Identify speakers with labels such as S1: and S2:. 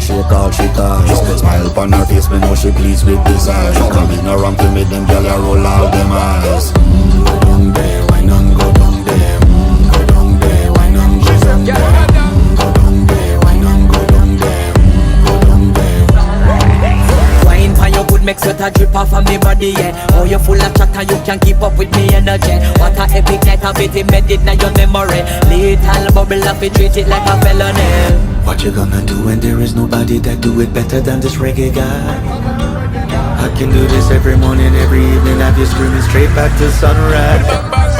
S1: shake all she ties. Smile upon her face, me know she pleased with this eyes. Coming around to make them gyal a roll out them eyes. Go down there, why none go down there? Go down there, why none go down there? Go down there, why none go down there? Go down there.
S2: Wine for your good make sweat a drip off of me body, yeah. Oh, you full of chatter, you can't keep up with me energy. What a epic night of it, embedded in your memory. Little bubble up, it treat it like a felony.
S1: What you gonna do when there is nobody that do it better than this reggae guy? I can do this every morning, every evening, have you screaming straight back to sunrise.